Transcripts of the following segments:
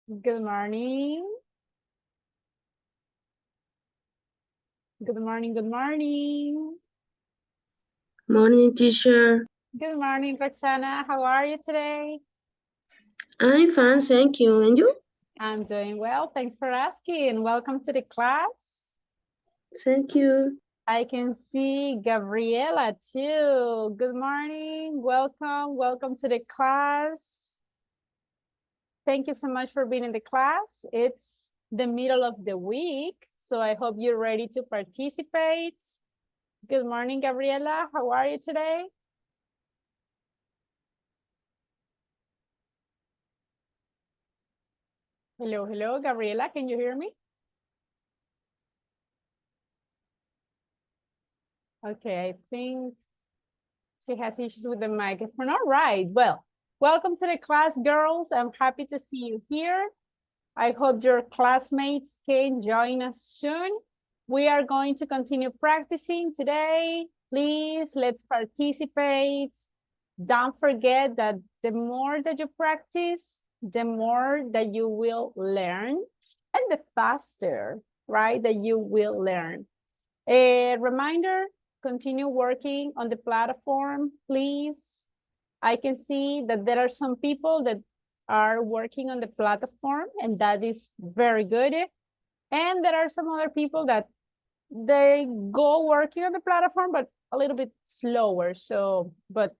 Good morning. Good morning, good morning. Morning, teacher. Good morning, Roxana. How are you today? I'm fine, thank you. And you? I'm doing well. Thanks for asking. Welcome to the class. Thank you. I can see Gabriela too. Good morning. Welcome. Welcome to the class. Thank you so much for being in the class. It's the middle of the week, so I hope you're ready to participate. Good morning, Gabriela. How are you today? Hello, hello, Gabriela. Can you hear me? Okay, I think she has issues with the microphone. All right, well, welcome to the class, girls. I'm happy to see you here. I hope your classmates can join us soon. We are going to continue practicing today. Please, let's participate. Don't forget that the more that you practice, the more that you will learn and the faster, right, that you will learn. A reminder, continue working on the platform, please. I can see that there are some people that are working on the platform, and that is very good. And there are some other people that they go working on the platform, but a little bit slower. So, but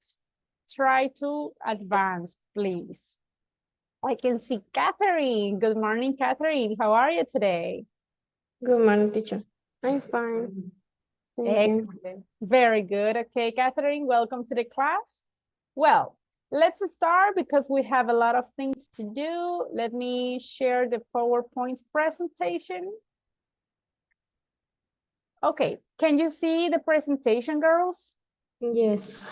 try to advance, please. I can see Catherine. Good morning, Catherine. How are you today? Good morning, teacher. I'm fine. Thank you. Excellent. Very good. Okay, Catherine, welcome to the class. Well, let's start because we have a lot of things to do. Let me share the PowerPoint presentation. Okay, can you see the presentation, girls? Yes.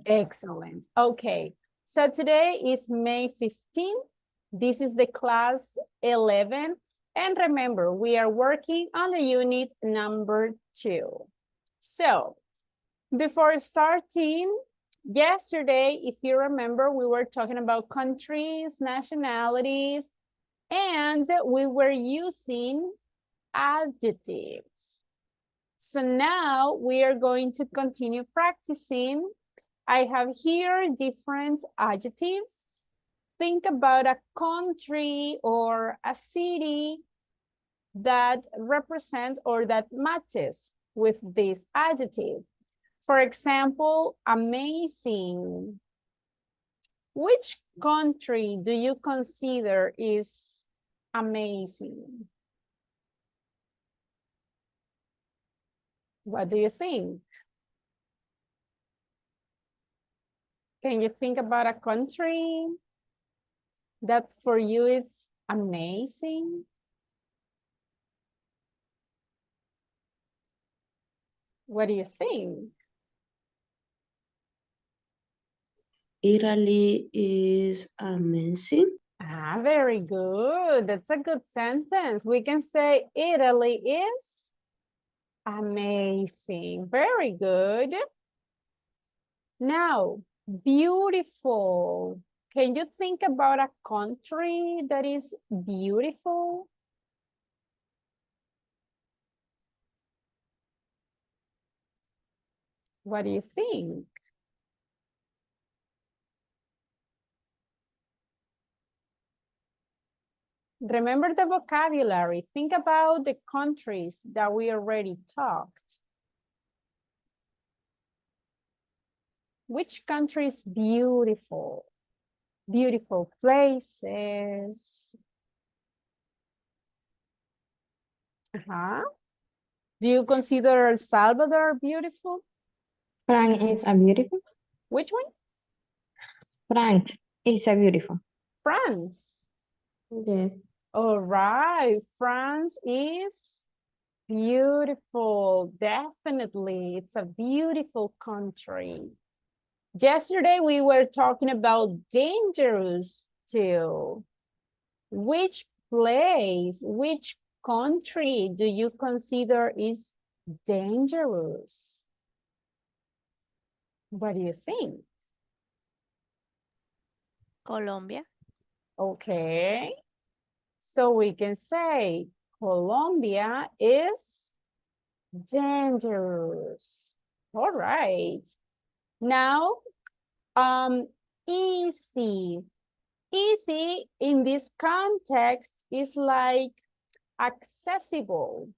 Excellent. Okay, so today is May 15th. This is the class 11. And remember, we are working on the unit number 2. So, before starting, yesterday, if you remember, we were talking about countries, nationalities, and we were using adjectives. So now we are going to continue practicing. I have here different adjectives. Think about a country or a city that represents or that matches with this adjective. For example, amazing. Which country do you consider is amazing? What do you think? Can you think about a country that for you it's amazing? What do you think? Italy is amazing. Ah, very good. That's a good sentence. We can say Italy is amazing. Very good. Now, beautiful. Can you think about a country that is beautiful? What do you think? Remember the vocabulary. Think about the countries that we already talked. Which country is beautiful? Beautiful places. Do you consider El Salvador beautiful? Frank is a beautiful. Which one? Frank is a beautiful. France. Yes. All right. France is beautiful. Definitely. It's a beautiful country. Yesterday, we were talking about dangerous too. Which place, which country do you consider is dangerous? What do you think? Colombia. Okay. So we can say Colombia is dangerous. All right. Now, easy. Easy in this context is like accessible.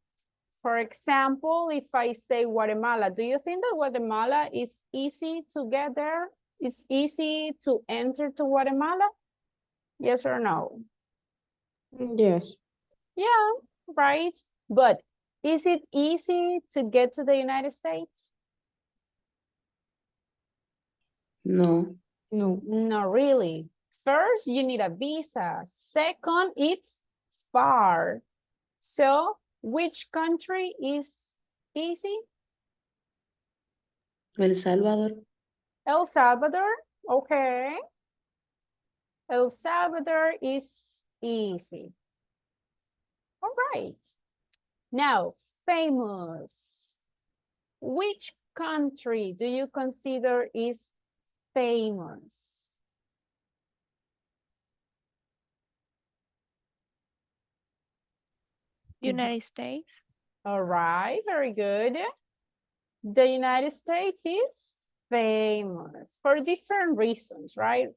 For example, if I say Guatemala, do you think that Guatemala is easy to get there? It's easy to enter to Guatemala? Yes or no? Yes. Yeah, right. But is it easy to get to the United States? No. No. Not really. First, you need a visa. Second, it's far. So, which country is easy? El Salvador. El Salvador, okay. El Salvador is easy. All right. Now, famous. Which country do you consider is famous? United States. All right, very good. The United States is famous for different reasons, right?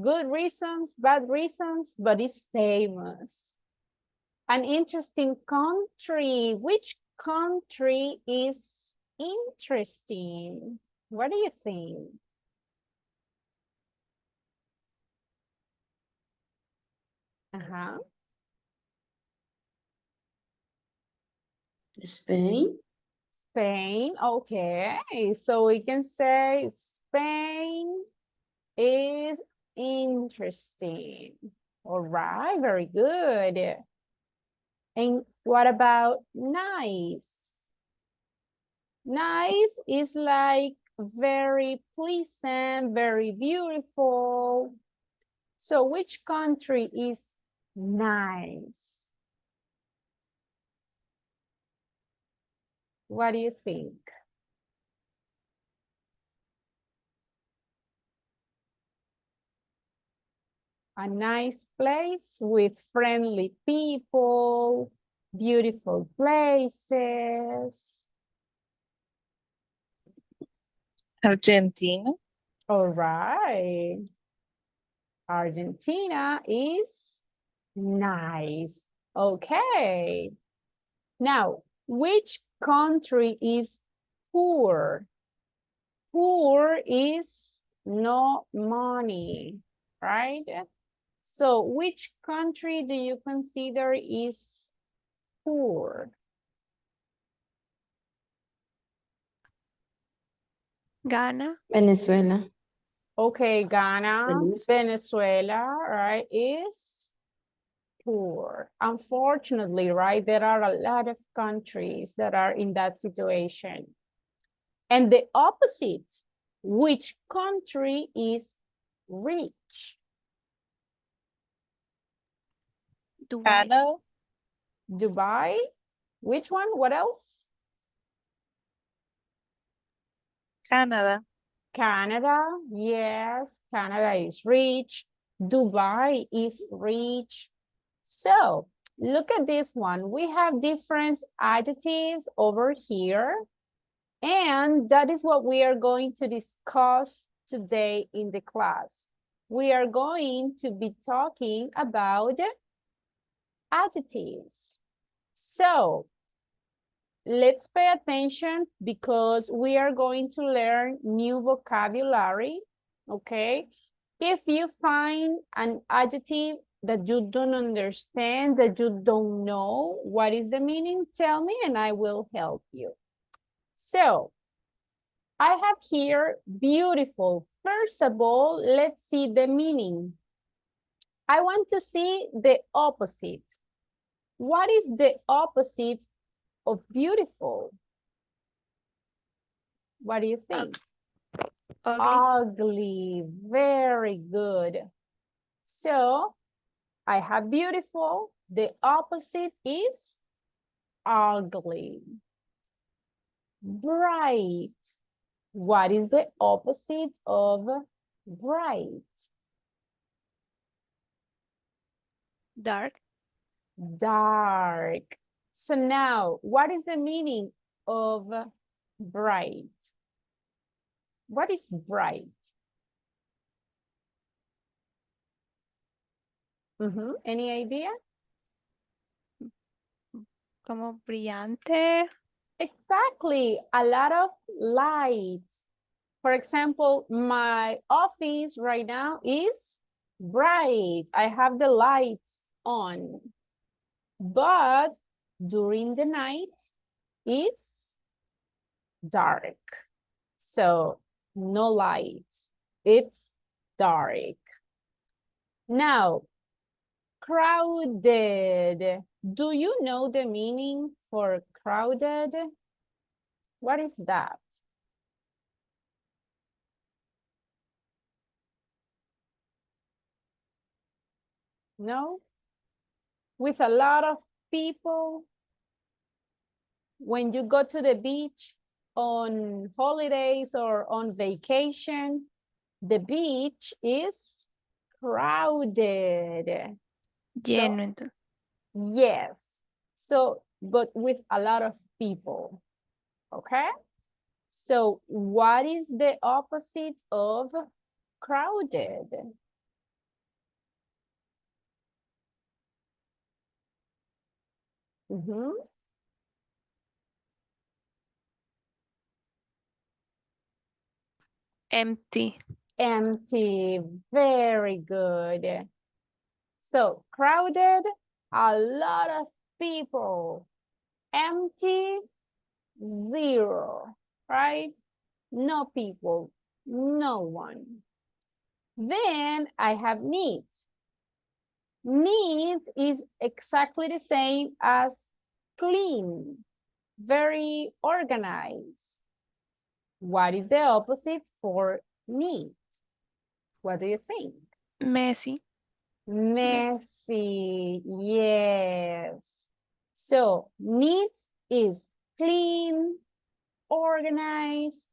Good reasons, bad reasons, but it's famous. An interesting country. Which country is interesting? What do you think? Uh-huh. Spain. Spain, okay. So we can say Spain is interesting. All right, very good. And what about nice? Nice is like very pleasant, very beautiful. So which country is nice? What do you think? A nice place with friendly people, beautiful places. Argentina. All right. Argentina is nice. Okay. Now, which country is poor? Poor is no money, right? So which country do you consider is poor? Ghana. Venezuela. Okay, Ghana, Belize. Venezuela, right, is poor. Unfortunately, right, there are a lot of countries that are in that situation. And the opposite, which country is rich? Dubai. Canada. Dubai, which one? What else? Canada. Canada, yes, Canada is rich. Dubai is rich. So look at this one. We have different adjectives over here. And that is what we are going to discuss today in the class. We are going to be talking about adjectives. So let's pay attention because we are going to learn new vocabulary, okay? If you find an adjective that you don't understand, that you don't know what is the meaning, tell me and I will help you. So I have here beautiful. First of all, let's see the meaning. I want to see the opposite. What is the opposite of beautiful? What do you think? Ugly. Ugly. Very good. So I have beautiful. The opposite is ugly. Bright. What is the opposite of bright? Dark. dark. So now, what is the meaning of bright? What is bright? Any idea? Como brillante. Exactly, a lot of lights. For example, my office right now is bright. I have the lights on. But during the night, it's dark. So no lights. It's dark. Now, crowded. Do you know the meaning for crowded? What is that? No? With a lot of people? When you go to the beach on holidays or on vacation, the beach is crowded. Lleno, entonces. Yes. So, but with a lot of people. Okay? So, what is the opposite of crowded? Empty. Empty. Very good. So, crowded, a lot of people. Empty, zero, right? No people, no one. Then I have neat. Neat is exactly the same as clean, very organized. What is the opposite for neat? What do you think? Messy. Messy, yes. So neat is clean, organized.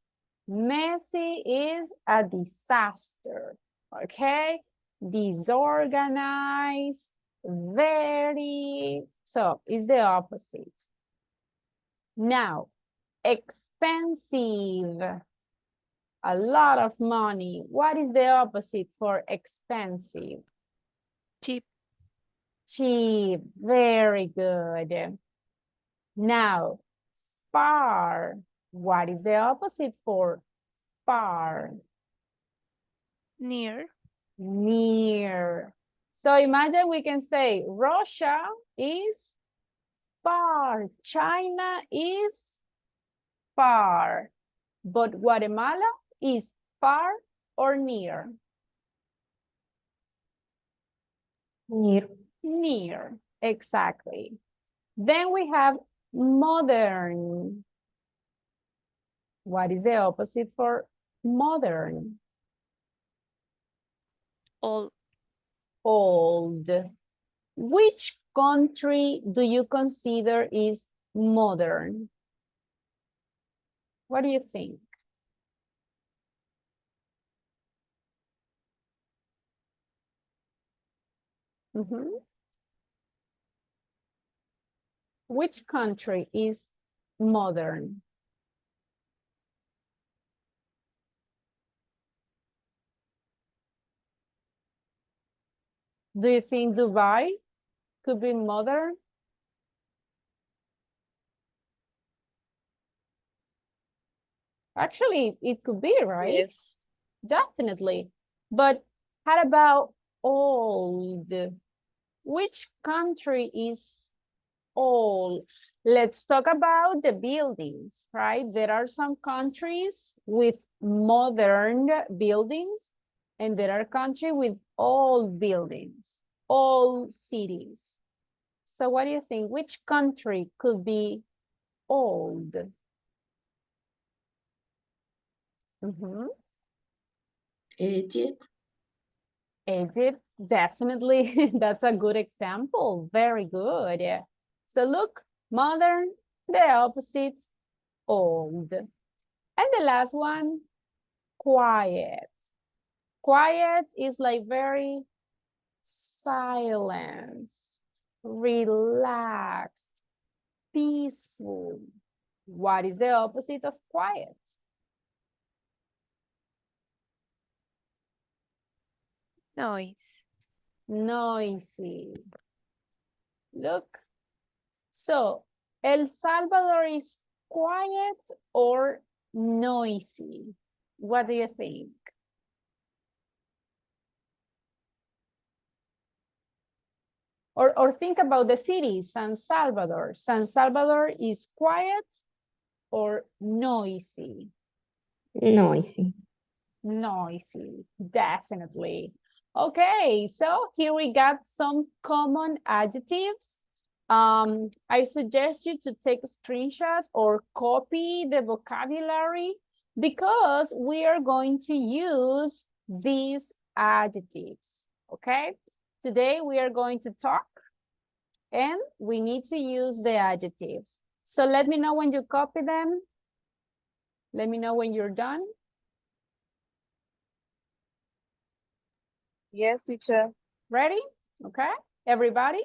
Messy is a disaster, okay? Disorganized, very, so it's the opposite. Now, expensive, a lot of money. What is the opposite for expensive? Cheap. Cheap, very good. Now, far. What is the opposite for far? Near. Near. So imagine we can say Russia is far, China is far, but Guatemala is far or near? Near. Near, exactly. Then we have modern. What is the opposite for modern? Old. Old. Which country do you consider is modern? What do you think? Which country is modern? Do you think Dubai could be modern? Actually, it could be, right? Yes. Definitely. But how about old? Which country is old? Let's talk about the buildings, right? There are some countries with modern buildings, and there are countries with old buildings, old cities. So what do you think? Which country could be old? Egypt. Egypt, definitely. That's a good example. Very good. Yeah. So look, modern, the opposite, old. And the last one, quiet. Quiet is like very silence, relaxed, peaceful. What is the opposite of quiet? Noise. Noisy. Look. So, El Salvador is quiet or noisy? What do you think? Or think about the city, San Salvador. San Salvador is quiet or noisy? Noisy. Noisy, definitely. Okay, so here we got some common adjectives. I suggest you to take screenshots or copy the vocabulary because we are going to use these adjectives, okay? Today we are going to talk and we need to use the adjectives. So let me know when you copy them. Let me know when you're done. Yes, teacher. Ready? Okay, everybody?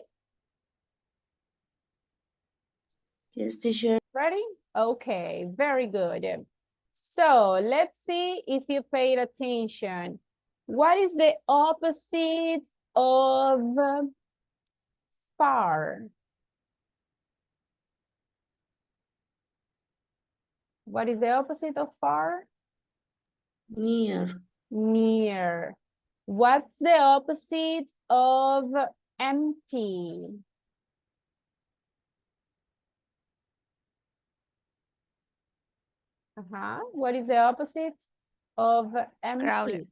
Yes, teacher. Ready? Okay, very good. So let's see if you paid attention. What is the opposite of far? What is the opposite of far? Near. Near. What's the opposite of empty? What is the opposite of empty? Crowded.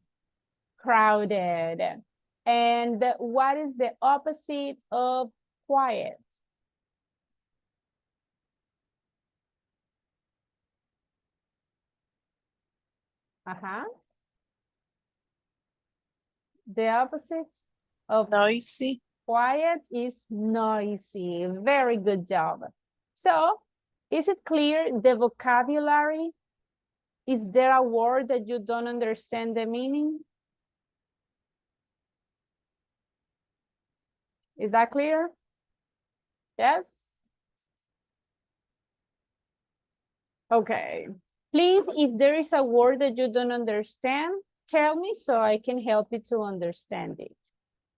Crowded. And what is the opposite of quiet? The opposite of Noisy. quiet is noisy. Very good job. So, is it clear the vocabulary? Is there a word that you don't understand the meaning? Is that clear? Yes? Okay. Please, if there is a word that you don't understand, tell me so I can help you to understand it.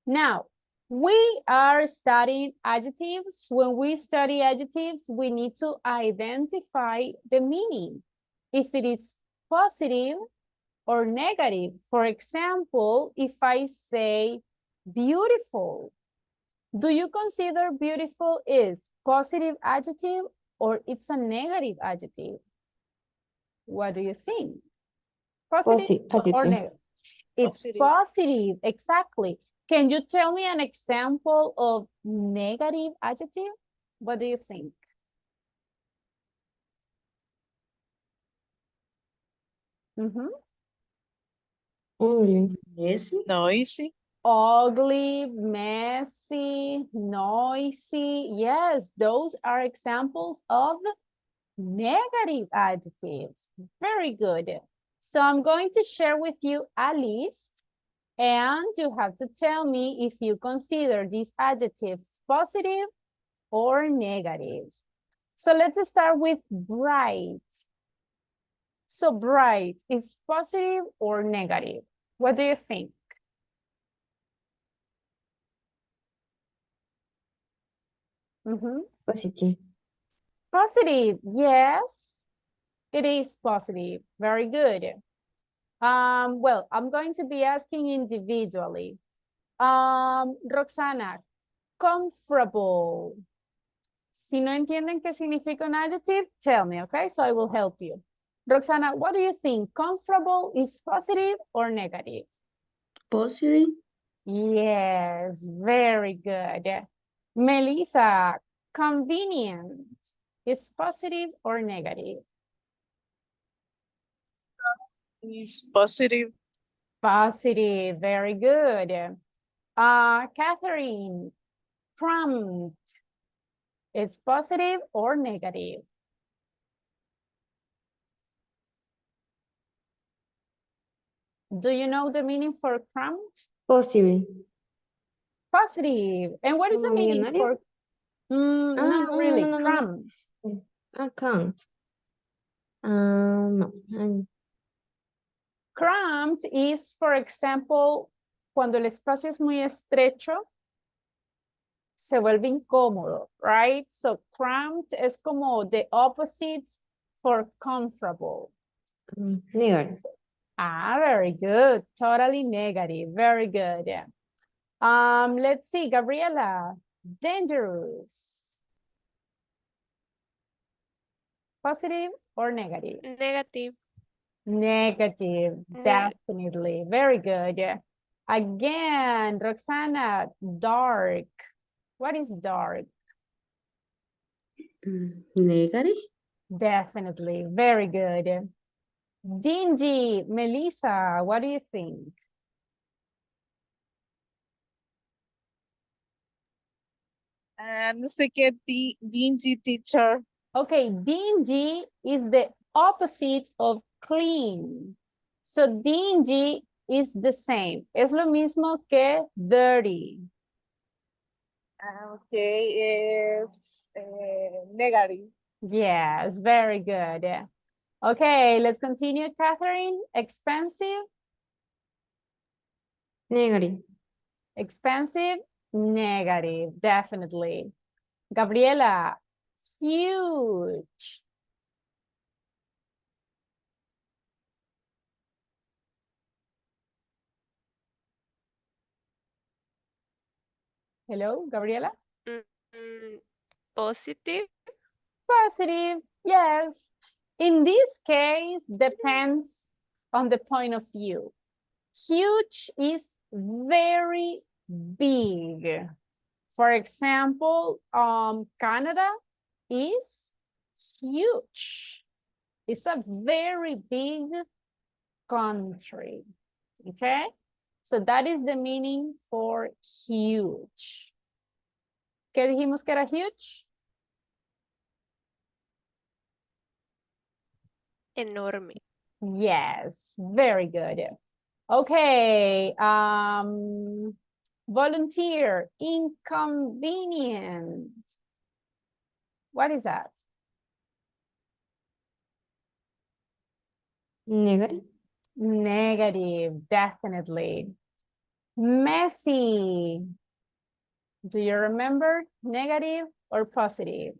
Now, we are studying adjectives. When we study adjectives, we need to identify the meaning. If it is positive or negative. For example, if I say beautiful, do you consider beautiful is positive adjective or it's a negative adjective? What do you think? Positive or Adjective. negative? It's Positive. positive, exactly. Can you tell me an example of negative adjective? What do you think? Only. Yes. Noisy. Ugly, messy, noisy. Yes, those are examples of negative adjectives. Very good. So I'm going to share with you a list and you have to tell me if you consider these adjectives positive or negative. So let's start with bright. So bright is positive or negative? What do you think? Positive. Positive, yes, it is positive. Very good. Well, I'm going to be asking individually. Roxana, comfortable. Si no entienden qué significa un adjective, tell me, okay? So I will help you. Roxana, what do you think? Comfortable is positive or negative? Positive. Yes, very good. Melissa, convenient is positive or negative? Is positive. Positive, very good. Catherine, prompt, it's positive or negative? Do you know the meaning for prompt? Positive. Positive. And what is the meaning Millonario? for? Not no, really. no, no, no. Cramped. Account. No. Cramped is, for example, cuando el espacio es muy estrecho, se vuelve incómodo, right? So cramped es como the opposite for comfortable. Negative. Very good. Totally negative. Very good. Yeah. Let's see, Gabriela. Dangerous. Positive or negative? Negative. Negative, Ne- definitely. Very good. Yeah. Again, Roxana, dark. What is dark? Negative. Definitely. Very good. Dingy, Melissa, what do you think? No sé qué dingy teacher. Okay, dingy is the opposite of clean. So dingy is the same. Es lo mismo que dirty. Okay, es negative. Yes, very good. Yeah. Okay, let's continue, Catherine. Expensive, Negative. expensive, negative, definitely. Gabriela, huge. Hello, Gabriela? mm, Positive. Positive, yes. In this case, depends on the point of view. Huge is very big. For example, Canada is huge. It's a very big country, okay? So that is the meaning for huge. ¿Qué dijimos que era huge? Enorme. Yes, very good. Okay, volunteer, inconvenient. What is that? Negative. Negative, definitely. Messy. Do you remember negative or positive?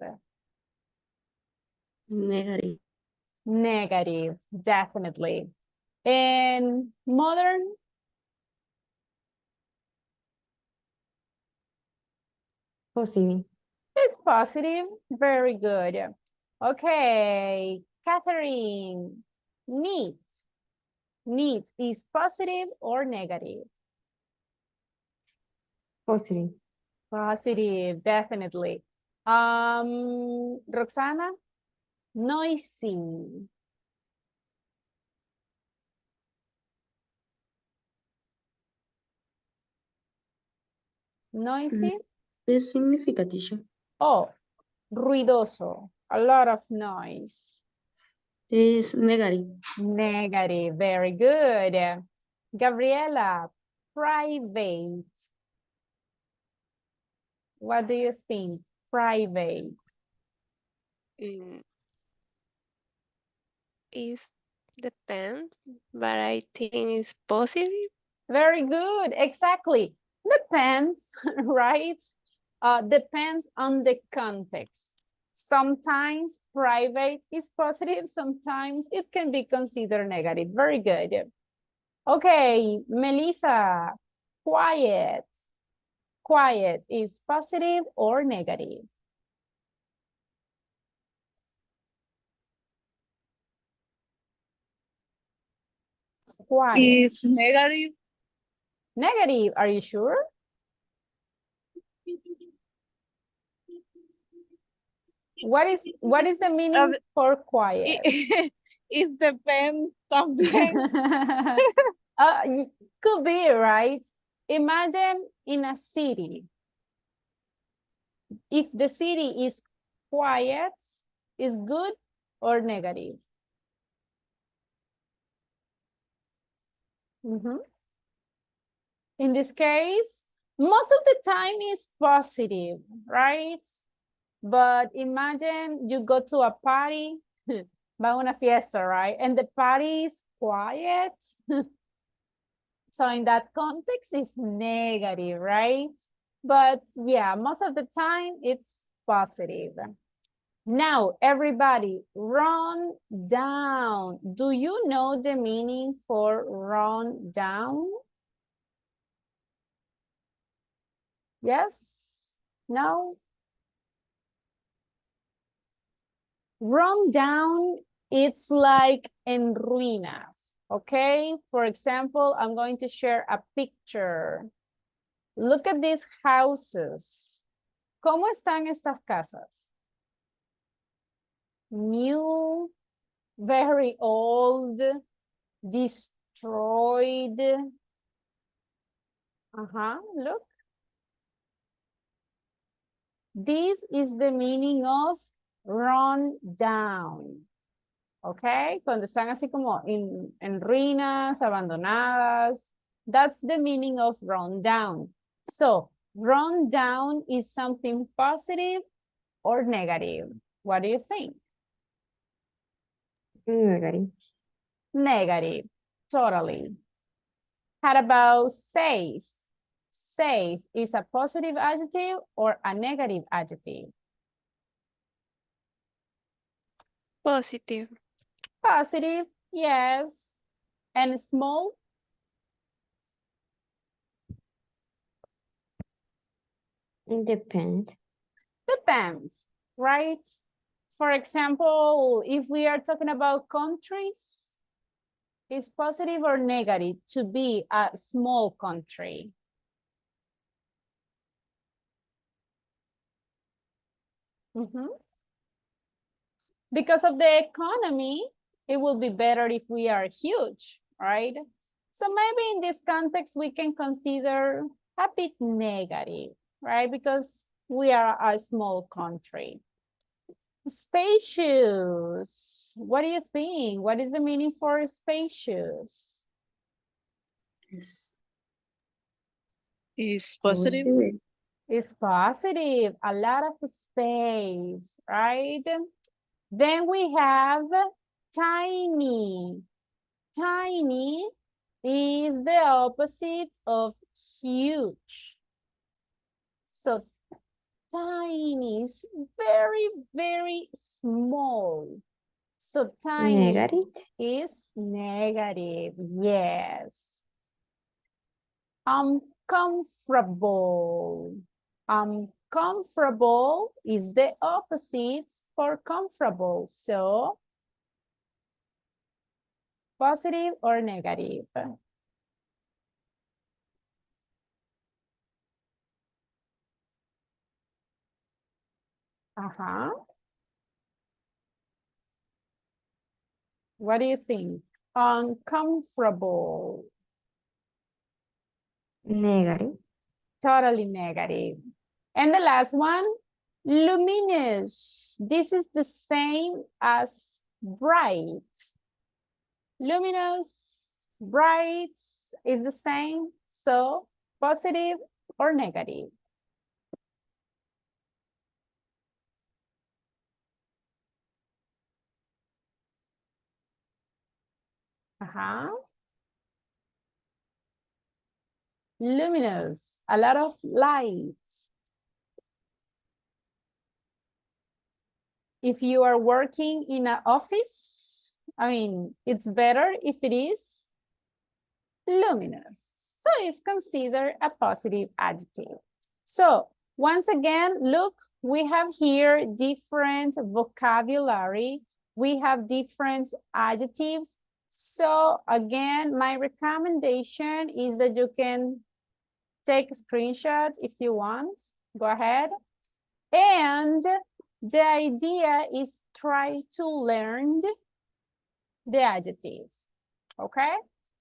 Negative. Negative, definitely. And modern? Positive. Is positive. Very good. Okay, Catherine. Neat. Neat is positive or negative? Positive. Positive, definitely. Roxana? Noisy. Noisy? Es significative. Oh, ruidoso. A lot of noise. Es negative. Negative, very good. Gabriela, private. What do you think? Private. Is depends, but I think it's positive. Very good, exactly. Depends, right? Depends on the context. Sometimes private is positive, sometimes it can be considered negative. Very good. Okay, Melissa, quiet. Quiet is positive or negative? Quiet. It's negative. Negative, are you sure? What is the meaning for quiet? It depends también. Could be, right? Imagine in a city. If the city is quiet, is good or negative? In this case, Most of the time is positive, right? But imagine you go to a party, va a una fiesta, right? And the party is quiet. So in that context, it's negative, right? But yeah, most of the time it's positive. Now, everybody, run down. Do you know the meaning for run down? Yes? No? Run down, it's like en ruinas, okay? For example, I'm going to share a picture. Look at these houses. ¿Cómo están estas casas? New, very old, destroyed. Look. This is the meaning of run down. ¿Ok? Cuando están así como en ruinas, abandonadas. That's the meaning of run down. So, run down is something positive or negative. What do you think? Negative. Negative, totally. How about safe? Safe is a positive adjective or a negative adjective? Positive. Positive, yes. And small? Depends. Depends, right? For example, if we are talking about countries, is positive or negative to be a small country? Because of the economy, it will be better if we are huge, right? So maybe in this context, we can consider a bit negative, right? Because we are a small country. Spacious. What do you think? What is the meaning for spacious? Is positive. It's positive, a lot of space, right? Then we have tiny. Tiny is the opposite of huge. So tiny is very, very small. So tiny Negative. is negative, yes. Uncomfortable. Uncomfortable is the opposite for comfortable. So positive or negative? What do you think? Uncomfortable. Negative. Totally negative. And the last one, luminous. This is the same as bright. Luminous, bright is the same. So positive or negative? Luminous, a lot of light. If you are working in an office, I mean, it's better if it is luminous. So it's considered a positive adjective. So once again, look, we have here different vocabulary. We have different adjectives. So again, my recommendation is that you can take a screenshot if you want. Go ahead. And the idea is try to learn the adjectives, okay?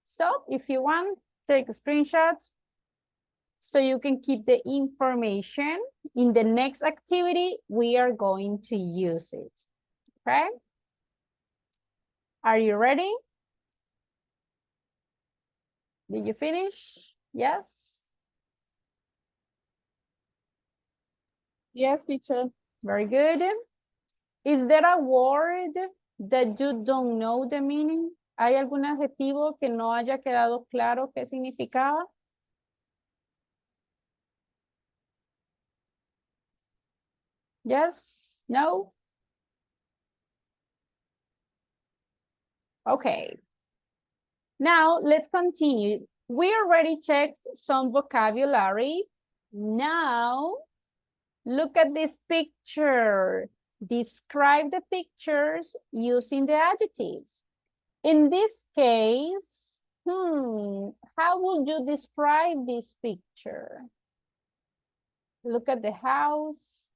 So if you want, take a screenshot so you can keep the information. In the next activity, we are going to use it, okay? Are you ready? Did you finish? Yes? Yes, teacher. Very good. Is there a word that you don't know the meaning? ¿Hay algún adjetivo que no haya quedado claro qué significaba? Yes? No? Okay. Now, let's continue. We already checked some vocabulary. Now, look at this picture. Describe the pictures using the adjectives. In this case, how would you describe this picture? Look at the house.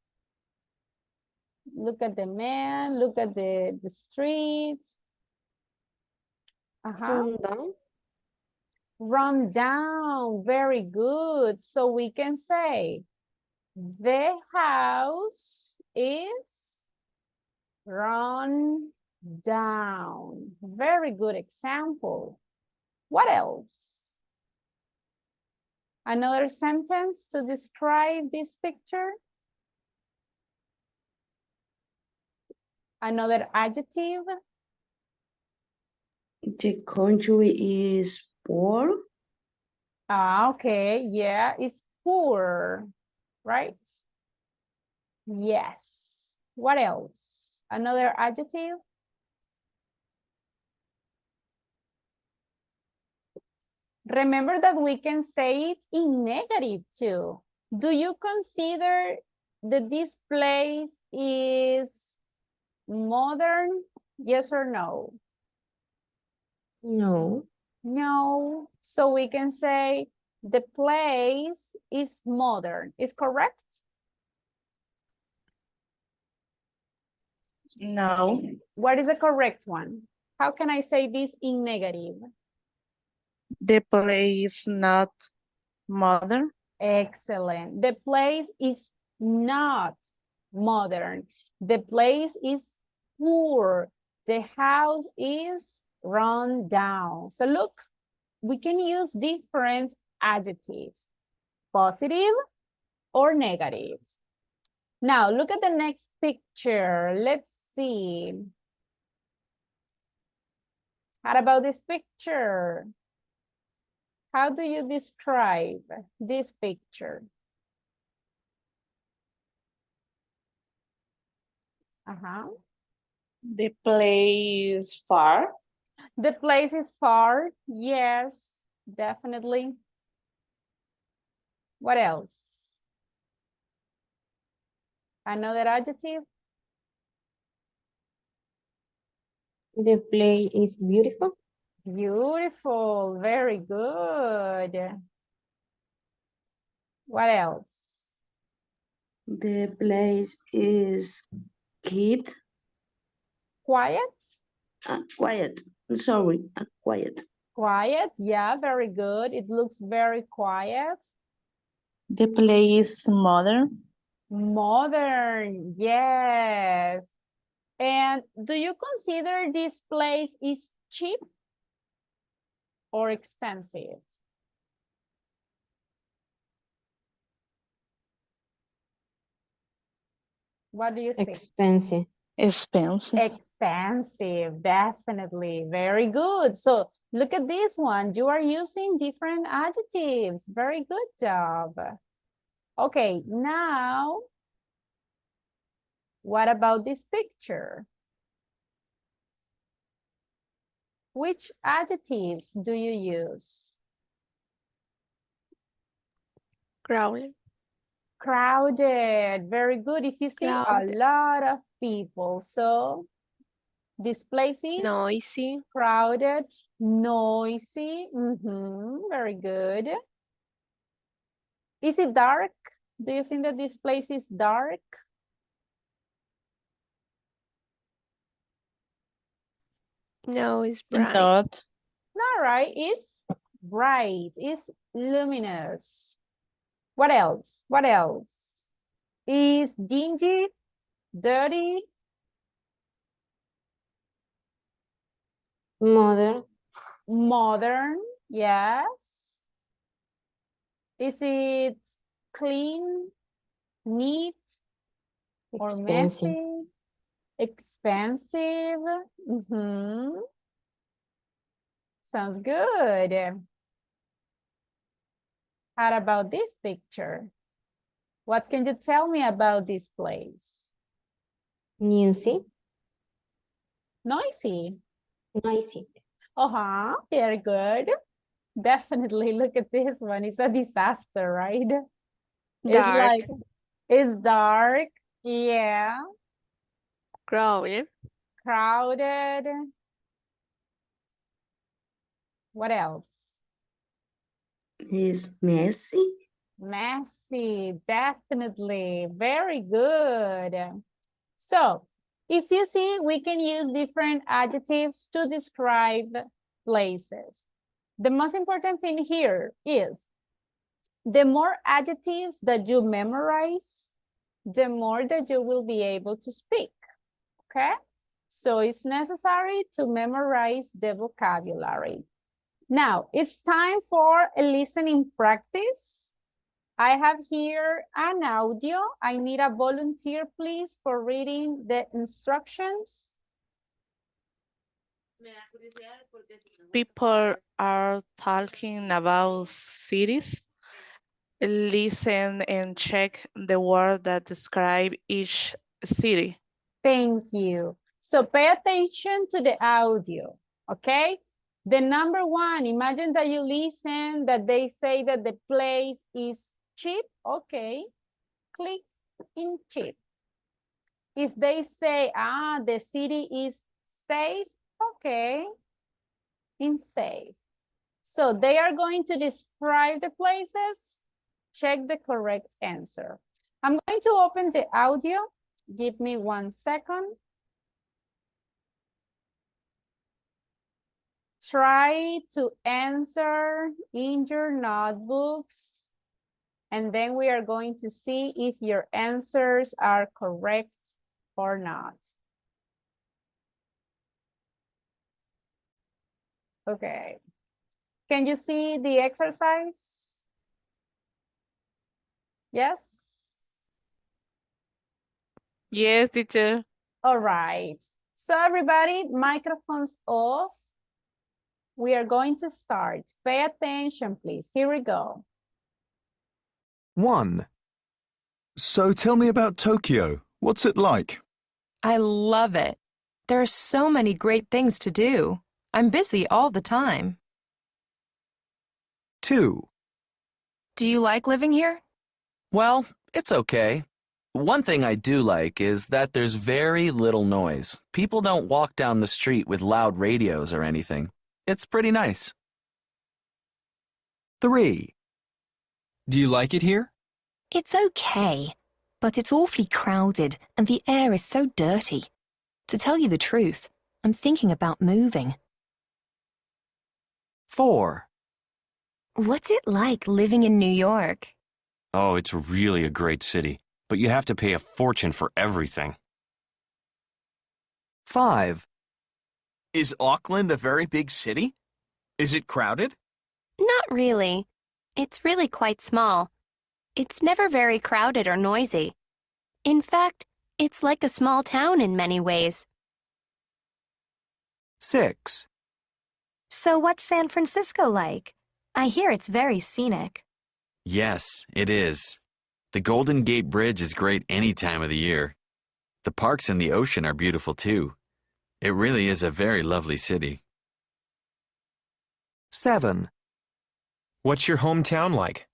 Look at the man. Look at the street. Rundown. Run down. Very good. So we can say the house is run down. Very good example. What else? Another sentence to describe this picture? Another adjective? The country is poor. Ah, okay, yeah, it's poor, right? Yes. What else? Another adjective? Remember that we can say it in negative too. Do you consider that this place is modern? Yes or no? No. No. So we can say the place is modern. Is correct? No. What is the correct one? How can I say this in negative? The place not modern. Excellent. The place is not modern. The place is poor. The house is run down. So look, we can use different adjectives, positive or negatives. Now look at the next picture. Let's see. How about this picture? How do you describe this picture? The place far. The place is far. Yes, definitely. What else? Another adjective? The play is beautiful. Beautiful. Very good. What else? The place is quiet. Quiet? Quiet. Sorry, quiet. Quiet. Yeah, very good. It looks very quiet. The place modern. Modern. Yes. And do you consider this place is cheap or expensive? What do you think? Expensive. Expensive. Expensive, definitely. Very good. So look at this one. You are using different adjectives. Very good job. Okay, now, what about this picture? Which adjectives do you use? Crowded. Crowded. Very good. If you see a Crowded. lot of people, so this place is Noisy. crowded, noisy. Very good. Is it dark? Do you think that this place is dark? No, it's bright. Not. Not right. It's bright. It's luminous. What else? What else? Is dingy, dirty? Modern. Modern, yes. Is it clean, neat? or Expensive. messy, expensive. Sounds good. How about this picture? What can you tell me about this place? Noisy. Noisy. Noisy. Very good. Definitely look at this one. It's a disaster, right? Dark. It's dark. Yeah. Crowded. Crowded. What else? Is messy. Messy, definitely. Very good. So, if you see, we can use different adjectives to describe places. The most important thing here is the more adjectives that you memorize, the more that you will be able to speak, okay? So it's necessary to memorize the vocabulary. Now, it's time for a listening practice. I have here an audio. I need a volunteer, please, for reading the instructions. People are talking about cities. Listen and check the word that describe each city. Thank you. So pay attention to the audio, okay? The number one, imagine that you listen, that they say that the place is cheap, okay? Click in cheap. If they say, the city is safe, okay, in safe. So they are going to describe the places. Check the correct answer. I'm going to open the audio. Give me 1 second. Try to answer in your notebooks, and then we are going to see if your answers are correct or not. Okay. Can you see the exercise? Yes? Yes, teacher. All right. So everybody, microphones off. We are going to start. Pay attention, please. Here we go. 1. So tell me about Tokyo. What's it like? I love it. There are so many great things to do. I'm busy all the time. 2. Do you like living here? Well, it's okay. One thing I do like is that there's very little noise. People don't walk down the street with loud radios or anything. It's pretty nice. 3. Do you like it here? It's okay, but it's awfully crowded and the air is so dirty. To tell you the truth, I'm thinking about moving. 4. What's it like living in New York? Oh, it's really a great city, but you have to pay a fortune for everything. 5. Is Auckland a very big city? Is it crowded? Not really. It's really quite small. It's never very crowded or noisy. In fact, it's like a small town in many ways. 6. So what's San Francisco like? I hear it's very scenic. Yes, it is. The Golden Gate Bridge is great any time of the year. The parks and the ocean are beautiful too. It really is a very lovely city. 7. What's your hometown like?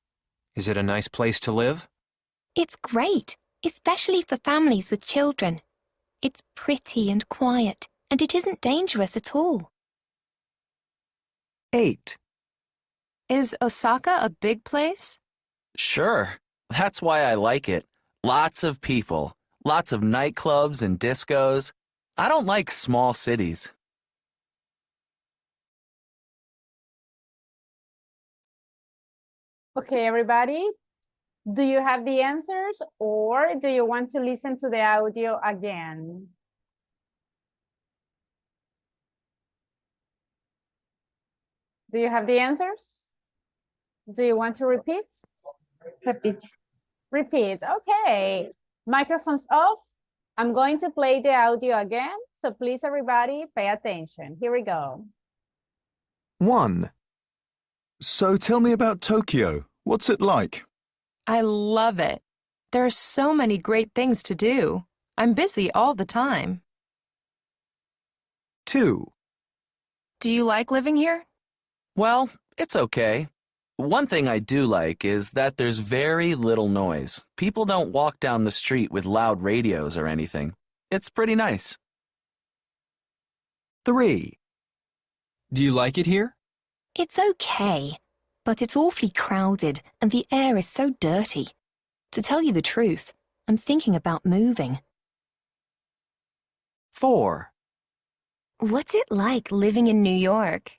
Is it a nice place to live? It's great, especially for families with children. It's pretty and quiet, and it isn't dangerous at all. 8. Is Osaka a big place? Sure, that's why I like it. Lots of people, lots of nightclubs and discos. I don't like small cities. Okay, everybody. Do you have the answers or do you want to listen to the audio again? Do you have the answers? Do you want to repeat? Repeat. Repeat, okay. Microphones off. I'm going to play the audio again, so please everybody pay attention. Here we go. 1. So tell me about Tokyo. What's it like? I love it. There are so many great things to do. I'm busy all the time. 2. Do you like living here? Well, it's okay. One thing I do like is that there's very little noise. People don't walk down the street with loud radios or anything. It's pretty nice. 3. Do you like it here? It's okay, but it's awfully crowded and the air is so dirty. To tell you the truth, I'm thinking about moving. 4. What's it like living in New York?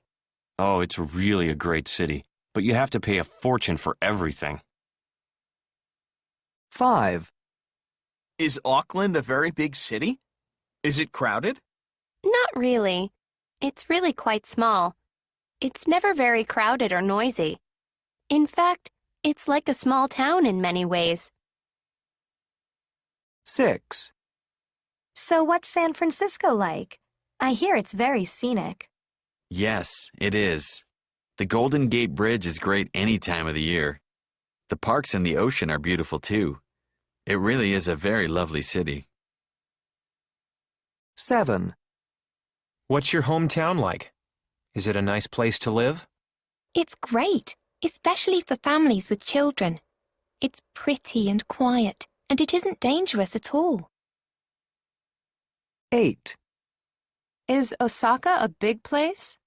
Oh, it's really a great city, but you have to pay a fortune for everything. 5. Is Auckland a very big city? Is it crowded? Not really. It's really quite small. It's never very crowded or noisy. In fact, it's like a small town in many ways. 6. So what's San Francisco like? I hear it's very scenic. Yes, it is. The Golden Gate Bridge is great any time of the year. The parks and the ocean are beautiful too. It really is a very lovely city. 7. What's your hometown like? Is it a nice place to live? It's great, especially for families with children. It's pretty and quiet, and it isn't dangerous at all. 8. Is Osaka a big place?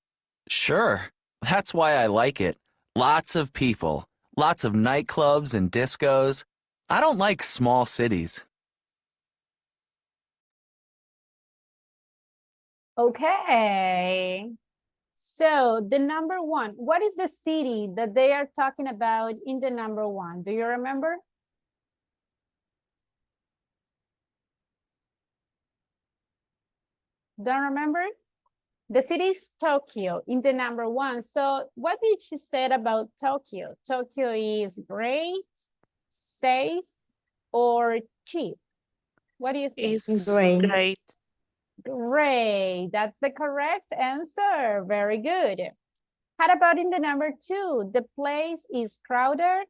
Sure, that's why I like it. Lots of people, lots of nightclubs and discos. I don't like small cities. Okay. So the number 1, what is the city that they are talking about in the number 1? Do you remember? Don't remember? The city is Tokyo in the number 1. So what did she say about Tokyo? Tokyo is great, safe, or cheap? What do you think? It's Great. great. Great, that's the correct answer. Very good. How about in the number 2? The place is crowded,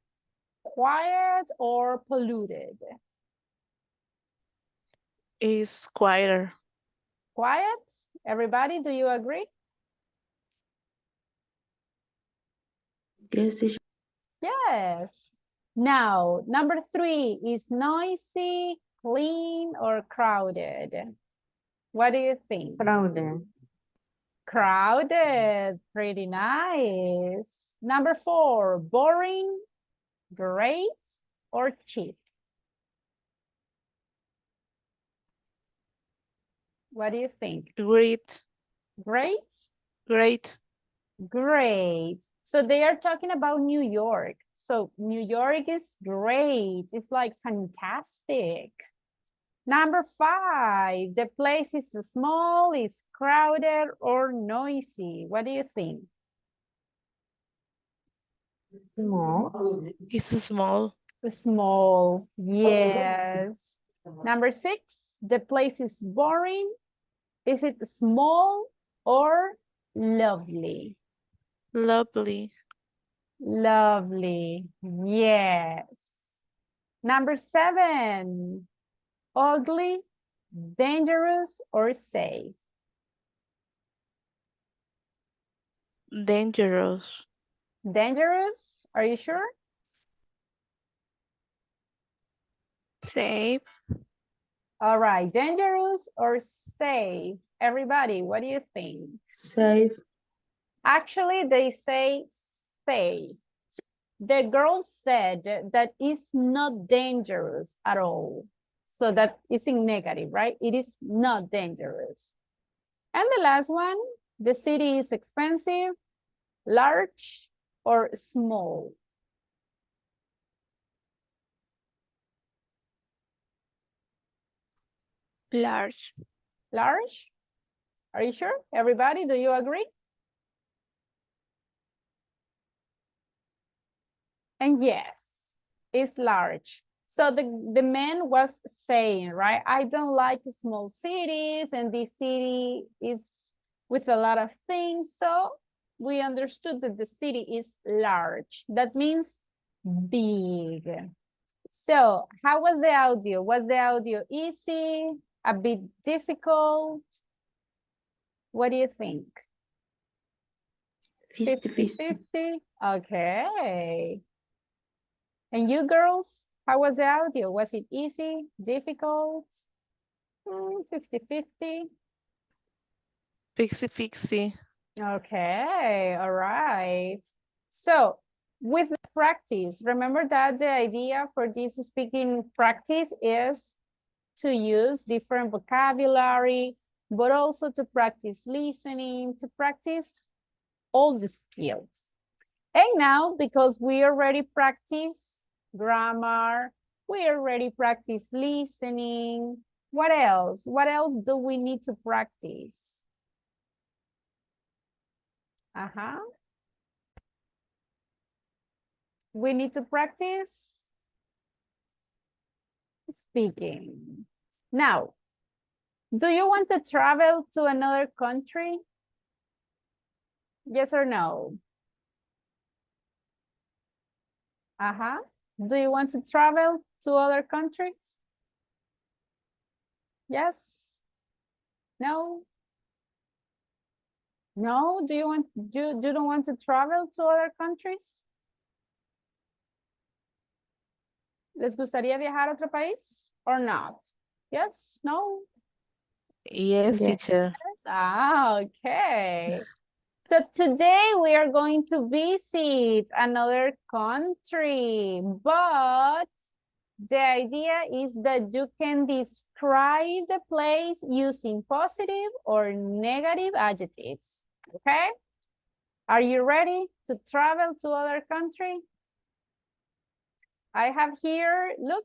quiet, or polluted? It's quieter. Quiet? Everybody, do you agree? Yes, teacher. Yes. Now, number 3 is noisy, clean, or crowded? What do you think? Crowded. Crowded, pretty nice. Number 4, boring, great, or cheap? What do you think? Great. Great? Great. Great. So they are talking about New York. So New York is great. It's like fantastic. Number 5, the place is small, is crowded, or noisy. What do you think? Small. It's small. Small, yes. Number 6, the place is boring. Is it small or lovely? Lovely. Lovely, yes. Number 7, ugly, dangerous, or safe? Dangerous. Dangerous, are you sure? Safe. All right, dangerous or safe? Everybody, what do you think? Safe. Actually, they say safe. The girl said that it's not dangerous at all. So that is in negative, right? It is not dangerous. And the last one, the city is expensive, large, or small? Large. Large? Are you sure? Everybody, do you agree? And yes, it's large. So the man was saying, right? I don't like small cities, and this city is with a lot of things. So we understood that the city is large. That means big. So how was the audio? Was the audio easy? A bit difficult? What do you think? 50-50. 50-50? Okay. And you girls, how was the audio? Was it easy, difficult? 50-50? 50-50. Okay, all right. So with the practice, remember that the idea for this speaking practice is to use different vocabulary, but also to practice listening, to practice all the skills. And now, because we already practice grammar, we already practice listening. What else? What else do we need to practice? We need to practice speaking. Now, do you want to travel to another country? Yes or no? Do you want to travel to other countries? Yes? No? No? Do you don't want to travel to other countries? ¿Les gustaría viajar a otro país or not? Yes? No? Yes, teacher. Yes? Okay. So today we are going to visit another country, but the idea is that you can describe the place using positive or negative adjectives, okay? Are you ready to travel to other country? I have here, look,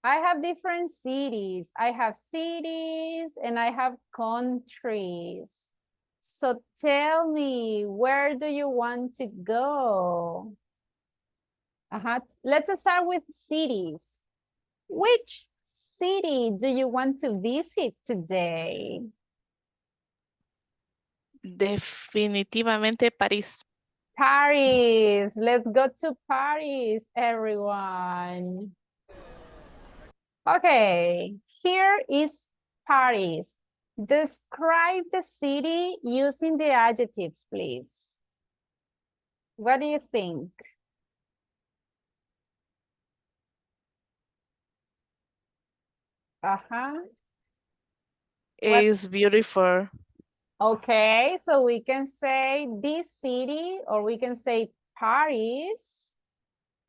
I have different cities. I have cities and I have countries. So tell me, where do you want to go? Let's start with cities. Which city do you want to visit today? Definitivamente París. Paris. Let's go to Paris, everyone. Okay, here is Paris. Describe the city using the adjectives, please. What do you think? It's beautiful. Okay, so we can say this city, or we can say Paris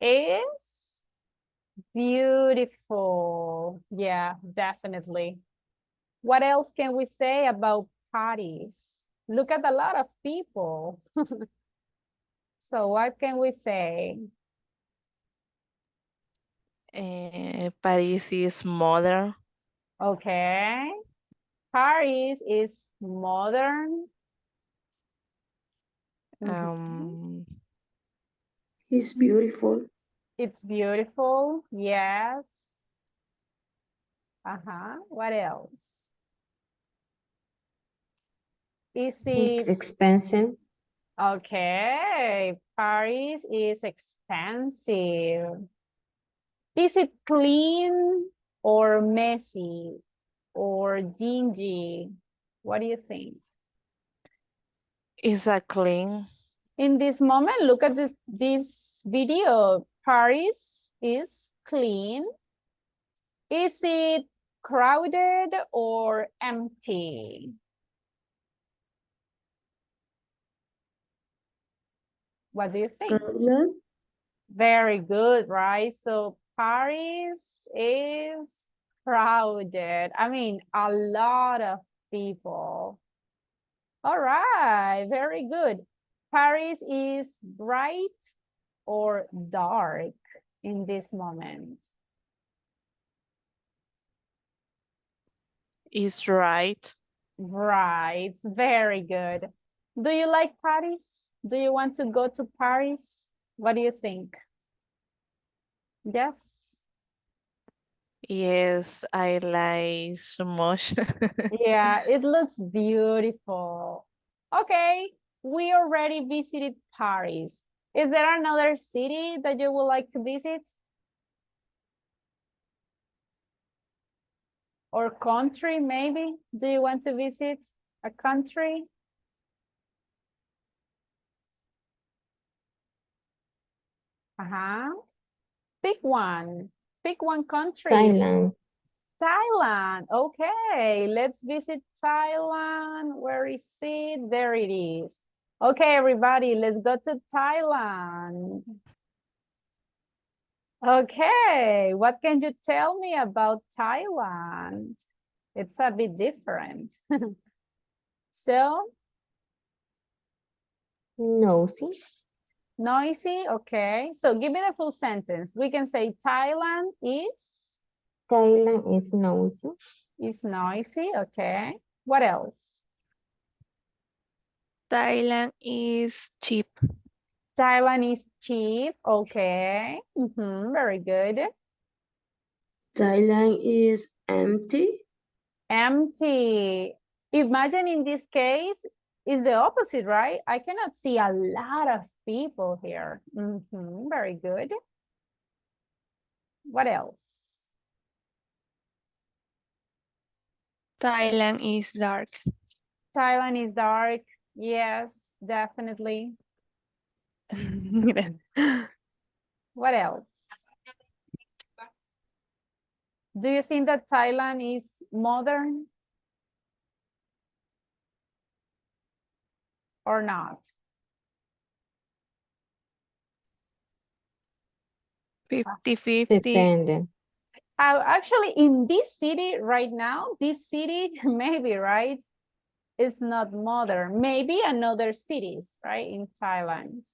is beautiful. Yeah, definitely. What else can we say about Paris? Look at a lot of people. So what can we say? Paris is modern. Okay. Paris is modern. It's beautiful. It's beautiful. Yes. What else? Is it? It's expensive. Okay. Paris is expensive. Is it clean or messy or dingy? What do you think? Is that clean? In this moment, look at this video. Paris is clean. Is it crowded or empty? What do you think? Crowded. Very good, right? So Paris is crowded. I mean, a lot of people. All right, very good. Paris is bright or dark in this moment? Is right. Right, very good. Do you like Paris? Do you want to go to Paris? What do you think? Yes? Yes, I like so much. Yeah, it looks beautiful. Okay, we already visited Paris. Is there another city that you would like to visit? Or country, maybe? Do you want to visit a country? Uh-huh. Pick one. Pick one country. Thailand. Thailand. Okay, let's visit Thailand. Where is it? There it is. Okay, everybody, let's go to Thailand. Okay, what can you tell me about Thailand? It's a bit different. So, Nosy. noisy, okay. So give me the full sentence. We can say Thailand Thailand is nosy. is noisy, okay. What else? Thailand is cheap. Thailand is cheap, okay. Very good. Thailand is empty. Empty. Imagine in this case, is the opposite, right? I cannot see a lot of people here. Very good. What else? Thailand is dark. Thailand is dark. Yes, definitely. What else? Do you think that Thailand is modern or not? 50-50. Depende. Actually, in this city right now, this city, maybe, right? It's not modern. Maybe another cities, right? In Thailand.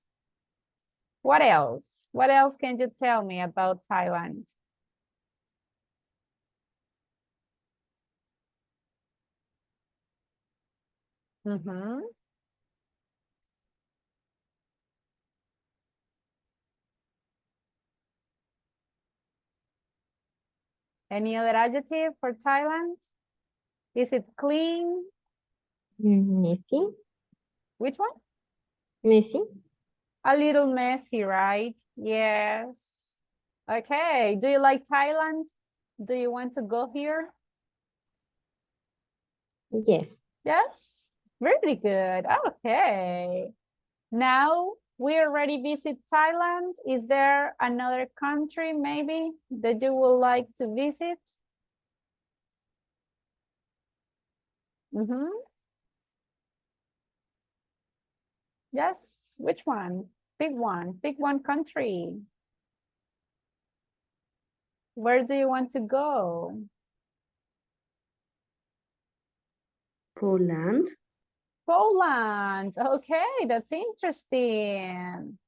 What else? What else can you tell me about Thailand? Any other adjective for Thailand? Is it clean? Messy. Which one? Messy. A little messy, right? Yes. Okay. Do you like Thailand? Do you want to go here? Yes. Yes. Really good. Okay. Now we already visit Thailand. Is there another country maybe that you would like to visit? Yes. Which one? Pick one. Pick one country. Where do you want to go? Poland. Poland. Okay, that's interesting.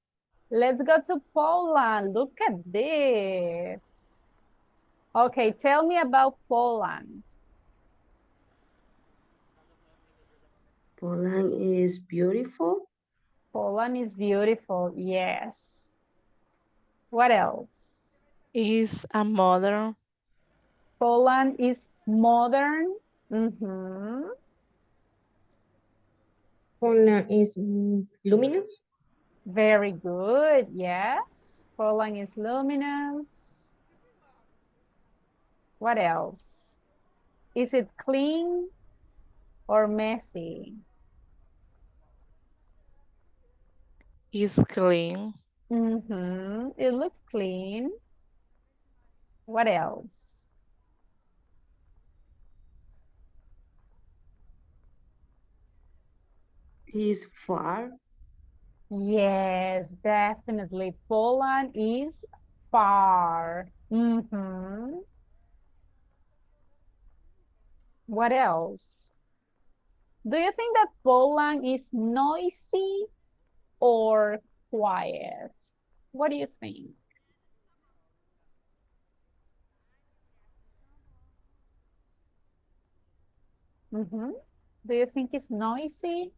Let's go to Poland. Look at this. Okay, tell me about Poland. Poland is beautiful. Poland is beautiful, yes. What else? Is a modern. Poland is modern. Poland is luminous. Very good, yes. Poland is luminous. What else? Is it clean or messy? Is clean. It looks clean. What else? Is far. Yes, definitely. Poland is far. What else? Do you think that Poland is noisy or quiet? What do you think? Do you think it's noisy?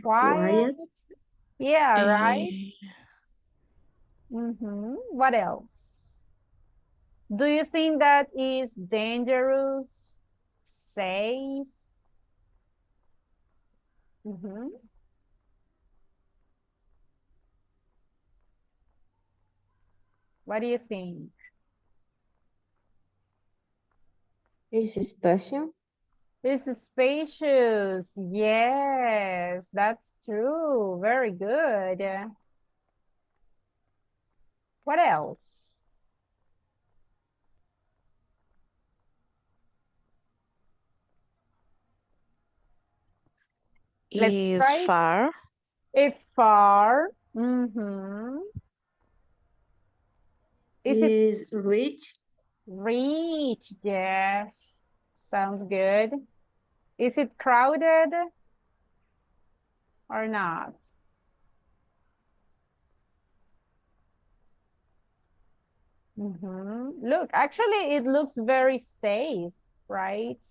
Quiet? Yeah, right? Eh, What else? Do you think that is dangerous, safe? Mhm. What do you think? Is it special? It's spacious. Yes, that's true. Very good. What else? Let's Is try. far. It's far. Mm-hmm. Is it Is rich? rich? Yes. Sounds good. Is it crowded or not? Look, actually, it looks very safe, right?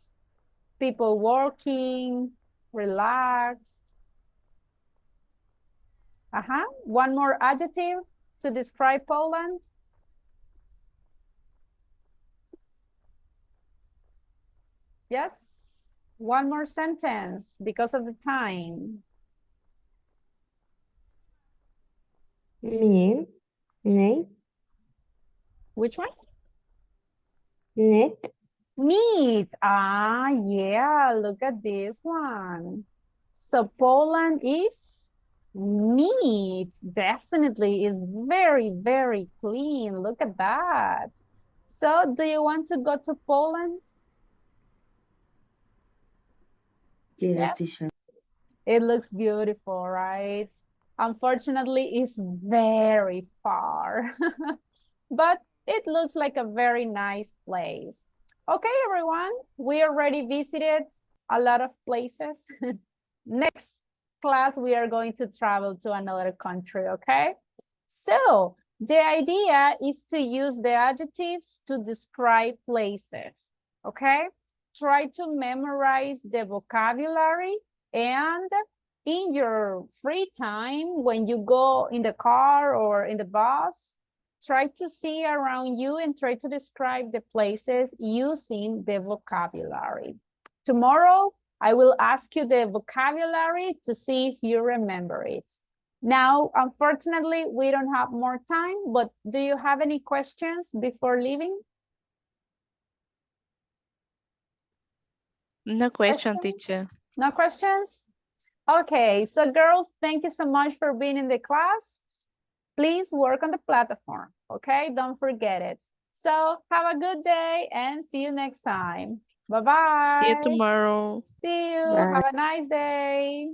People walking, relaxed. One more adjective to describe Poland. Yes, one more sentence because of the time. Mean. Neat. Which one? Neat. Neat. Ah, yeah, look at this one. So Poland is neat. Definitely is very, very clean. Look at that. So do you want to go to Poland? Yes, teacher. It looks beautiful, right? Unfortunately, it's very far, but it looks like a very nice place. Okay, everyone, we already visited a lot of places. Next class, we are going to travel to another country, okay? So the idea is to use the adjectives to describe places, okay? Try to memorize the vocabulary, and in your free time, when you go in the car or in the bus, try to see around you and try to describe the places using the vocabulary. Tomorrow, I will ask you the vocabulary to see if you remember it. Now, unfortunately, we don't have more time, but do you have any questions before leaving? No question, teacher. No questions? Okay, so girls, thank you so much for being in the class. Please work on the platform, okay? Don't forget it. So have a good day and see you next time. Bye-bye. See you tomorrow. See you. Bye. Have a nice day.